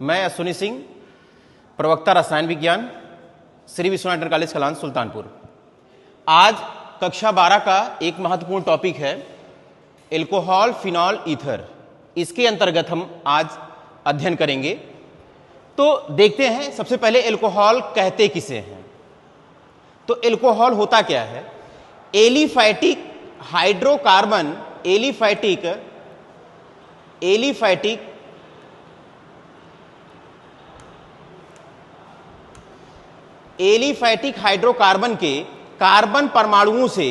मैं अश्विनी सिंह, प्रवक्ता रसायन विज्ञान, श्री विश्वनाथ इंटर कॉलेज खलान सुल्तानपुर। आज कक्षा 12 का एक महत्वपूर्ण टॉपिक है एल्कोहल फिनॉल ईथर। इसके अंतर्गत हम आज अध्ययन करेंगे। तो देखते हैं, सबसे पहले एल्कोहल कहते किसे हैं। तो एल्कोहल होता क्या है? एलिफैटिक हाइड्रोकार्बन, एलिफैटिक हाइड्रोकार्बन के कार्बन परमाणुओं से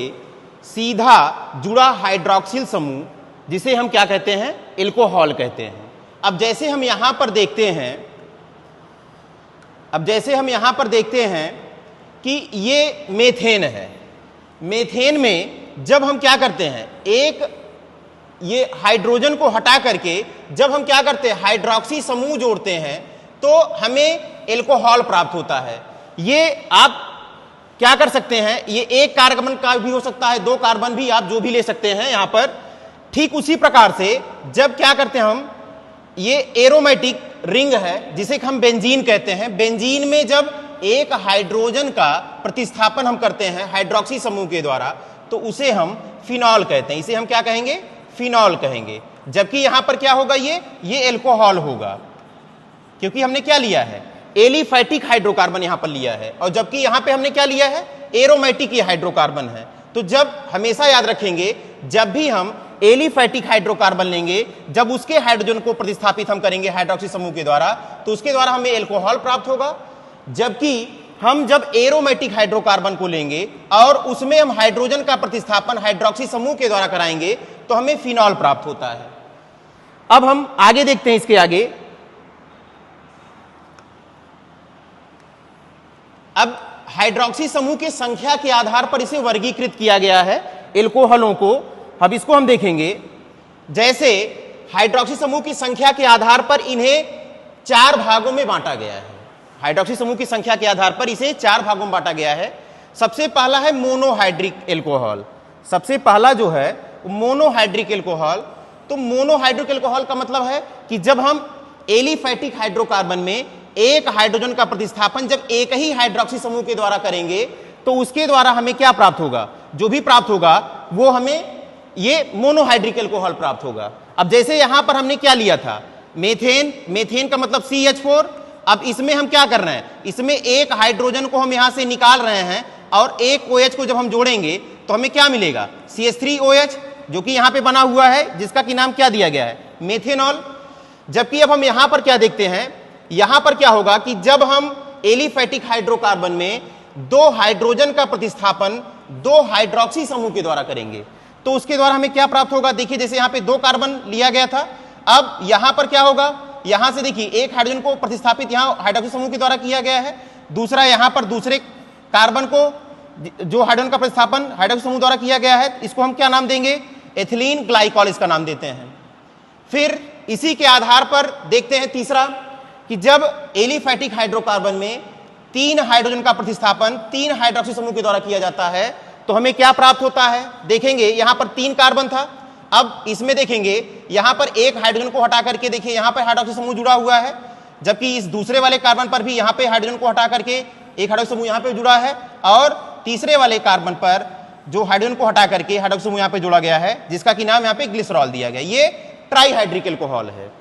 सीधा जुड़ा हाइड्रोक्सिल समूह, जिसे हम क्या कहते हैं? एल्कोहल कहते हैं। अब जैसे हम यहां पर देखते हैं कि ये मेथेन है। मेथेन में जब हम क्या करते हैं, एक ये हाइड्रोजन को हटा करके जब हम क्या करते हैं, हाइड्रोक्सी समूह जोड़ते हैं, तो हमें एल्कोहल प्राप्त होता है। ये आप क्या कर सकते हैं, ये एक कार्बन का भी हो सकता है, दो कार्बन भी, आप जो भी ले सकते हैं यहां पर। ठीक उसी प्रकार से जब क्या करते हैं हम, ये एरोमेटिक रिंग है जिसे हम बेंजीन कहते हैं। बेंजीन में जब एक हाइड्रोजन का प्रतिस्थापन हम करते हैं हाइड्रोक्सी समूह के द्वारा, तो उसे हम फिनॉल कहते हैं। इसे हम क्या कहेंगे? फिनॉल कहेंगे। जबकि यहां पर क्या होगा, ये एल्कोहल होगा, क्योंकि हमने क्या लिया है? एलिफैटिक हाइड्रोकार्बन यहां पर लिया है। और जबकि यहां पे हमने क्या लिया है? एरोमेटिक ये हाइड्रोकार्बन है। तो जब हमेशा याद रखेंगे, जब भी हम एलिफैटिक हाइड्रोकार्बन लेंगे, जब उसके हाइड्रोजन को प्रतिस्थापित हम करेंगे हाइड्रोक्सी समूह के द्वारा, तो उसके द्वारा हमें एल्कोहल प्राप्त होगा। जबकि हम जब एरोमेटिक हाइड्रोकार्बन को लेंगे और उसमें हम हाइड्रोजन का प्रतिस्थापन हाइड्रोक्सी समूह के द्वारा कराएंगे, तो हमें फिनॉल प्राप्त होता है। अब हम आगे देखते हैं, इसके आगे अब हाइड्रोक्सी समूह की संख्या के आधार पर इसे वर्गीकृत किया गया है एल्कोहलों को। अब इसको हम देखेंगे, जैसे हाइड्रोक्सी समूह की संख्या के आधार पर इन्हें 4 भागों में बांटा गया है। हाइड्रोक्सी समूह की संख्या के आधार पर इसे 4 भागों में बांटा गया है। सबसे पहला है मोनोहाइड्रिक एल्कोहल। सबसे पहला जो है मोनोहाइड्रिक एल्कोहल। तो मोनोहाइड्रिक एल्कोहल का मतलब है कि जब हम एलिफैटिक हाइड्रोकार्बन में एक हाइड्रोजन का प्रतिस्थापन जब एक ही हाइड्रोक्सी समूह के द्वारा करेंगे, तो उसके द्वारा हमें क्या प्राप्त होगा? जो भी प्राप्त होगा वो हमें ये मोनोहाइड्रिक एल्कोहल प्राप्त होगा। अब जैसे यहां पर हमने क्या लिया था? मेथेन का मतलब CH4। अब इसमें हम क्या कर रहे हैं? इसमें एक हाइड्रोजन को हम यहां से निकाल रहे हैं और एक OH को जब हम जोड़ेंगे तो हमें क्या मिलेगा? CH3OH, जो कि यहां पे बना हुआ है, जिसका कि नाम क्या दिया गया है? मेथेनॉल। जबकि अब हम यहां पर क्या देखते हैं, यहां पर क्या होगा कि जब हम एलिफैटिक हाइड्रोकार्बन में 2 हाइड्रोजन का प्रतिस्थापन 2 हाइड्रोक्सी समूह के द्वारा करेंगे, तो उसके द्वारा हमें क्या प्राप्त होगा? देखिए, जैसे यहां पे 2 कार्बन लिया गया था, अब यहां पर क्या होगा? यहां से देखिए, एक हाइड्रोजन को प्रतिस्थापित यहां हाइड्रोक्सी समूह के द्वारा किया गया है, दूसरा यहां पर दूसरे कार्बन को जो हाइड्रोजन का प्रतिस्थापन हाइड्रोक्सी समूह द्वारा किया गया है, इसको हम क्या नाम देंगे? एथिलीन ग्लाइकॉल इसका नाम देते हैं। फिर इसी के आधार पर देखते हैं तीसरा, कि जब एलिफैटिक हाइड्रोकार्बन में 3 हाइड्रोजन का प्रतिस्थापन 3 हाइड्रोक्सी समूह के द्वारा किया जाता है, तो हमें क्या प्राप्त होता है? देखेंगे, यहां पर 3 कार्बन था। अब इसमें देखेंगे, यहां पर एक हाइड्रोजन को हटा करके देखिए, यहां पर हाइड्रोक्सी समूह जुड़ा हुआ है, जबकि इस दूसरे वाले कार्बन पर भी यहां पे हाइड्रोजन को हटा करके एक हाइड्रोक्सी समूह यहां पे जुड़ा है, और तीसरे वाले कार्बन पर जो हाइड्रोजन को हटा करके हाइड्रोक्सी समूह यहां पे जोड़ा गया है, जिसका कि नाम यहां पे ग्लिसरॉल दिया गया। ये ट्राईहाइड्रिक एल्कोहल है।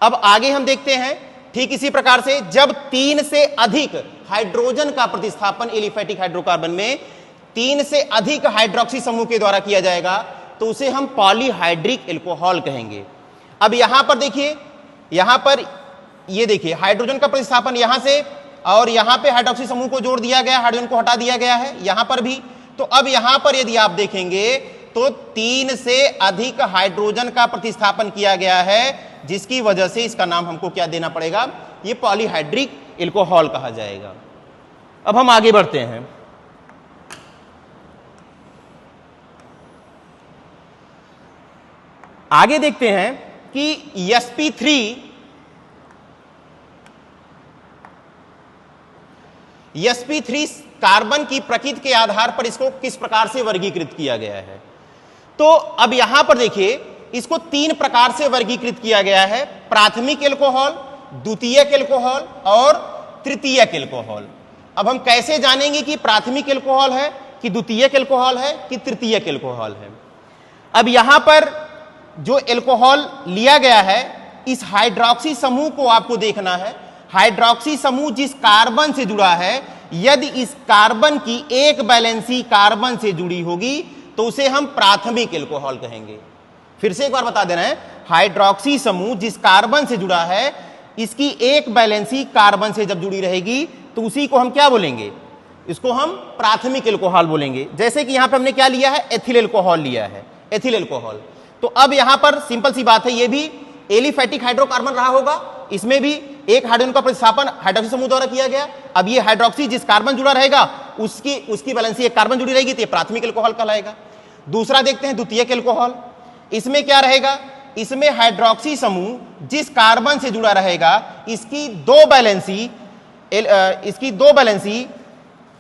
अब आगे हम देखते हैं, ठीक इसी प्रकार से जब 3 से अधिक हाइड्रोजन का प्रतिस्थापन एलिफैटिक हाइड्रोकार्बन में 3 से अधिक हाइड्रोक्सी समूह के द्वारा किया जाएगा, तो उसे हम पॉलीहाइड्रिक एल्कोहल कहेंगे। अब यहां पर देखिए, यहां पर ये देखिए, हाइड्रोजन का प्रतिस्थापन यहां से और यहां पे हाइड्रोक्सी समूह को जोड़ दिया गया, हाइड्रोजन को हटा दिया गया है यहां पर भी। तो अब यहां पर यदि आप देखेंगे तो 3 से अधिक हाइड्रोजन का प्रतिस्थापन किया गया है, जिसकी वजह से इसका नाम हमको क्या देना पड़ेगा? ये पॉलीहाइड्रिक एल्कोहल कहा जाएगा। अब हम आगे बढ़ते हैं। आगे देखते हैं कि sp3 कार्बन की प्रकृति के आधार पर इसको किस प्रकार से वर्गीकृत किया गया है। तो अब यहां पर देखिए, इसको 3 प्रकार से वर्गीकृत किया गया है। प्राथमिक एल्कोहल, द्वितीयक एल्कोहल और तृतीयक एल्कोहल। अब हम कैसे जानेंगे कि प्राथमिक एल्कोहल है कि द्वितीयक एल्कोहल है कि तृतीयक एल्कोहल है? अब यहां पर जो एल्कोहल लिया गया है, इस हाइड्रोक्सी समूह को आपको देखना है। हाइड्रोक्सी समूह जिस कार्बन से जुड़ा है, यदि इस कार्बन की एक वैलेंसी कार्बन से जुड़ी होगी तो उसे हम प्राथमिक एल्कोहल कहेंगे। फिर से एक बार बता देना है, हाइड्रोक्सी समूह जिस कार्बन से जुड़ा है, इसकी एक वैलेंसी कार्बन से जब जुड़ी रहेगी तो उसी को हम क्या बोलेंगे? इसको हम प्राथमिक एल्कोहल बोलेंगे। जैसे कि यहां पे हमने क्या लिया है? एथिल एल्कोहल लिया है, एथिल एल्कोहल। तो अब यहां पर सिंपल सी बात है, ये भी एलिफैटिक हाइड्रोकार्बन रहा होगा, इसमें भी एक हाइड्रोजन का प्रतिस्थापन हाइड्रोक्सी समूह द्वारा किया गया। अब ये हाइड्रोक्सी जिस कार्बन जुड़ा रहेगा उसकी वैलेंसी एक कार्बन जुड़ी रहेगी तो ये प्राथमिक एल्कोहल कहलाएगा। दूसरा देखते हैं द्वितीयक एल्कोहल। इसमें क्या रहेगा? इसमें हाइड्रोक्सी समूह जिस कार्बन से जुड़ा रहेगा, इसकी दो वैलेंसी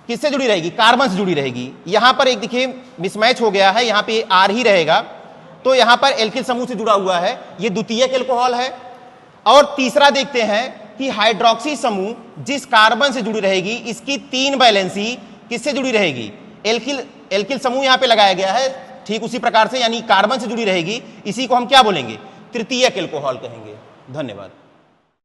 किससे जुड़ी रहेगी? कार्बन से जुड़ी रहेगी। यहां पर एक देखिए मिसमैच हो गया है, यहां पे आर ही रहेगा, तो यहां पर एल्किल समूह से जुड़ा हुआ है, ये द्वितीयक एल्कोहल है। और तीसरा देखते हैं कि हाइड्रोक्सी समूह जिस कार्बन से जुड़ी रहेगी, इसकी तीन वैलेंसी किससे जुड़ी रहेगी? एल्किल समूह यहां पे लगाया गया है, ठीक उसी प्रकार से, यानी कार्बन से जुड़ी रहेगी। इसी को हम क्या बोलेंगे? तृतीयक एल्कोहल कहेंगे। धन्यवाद।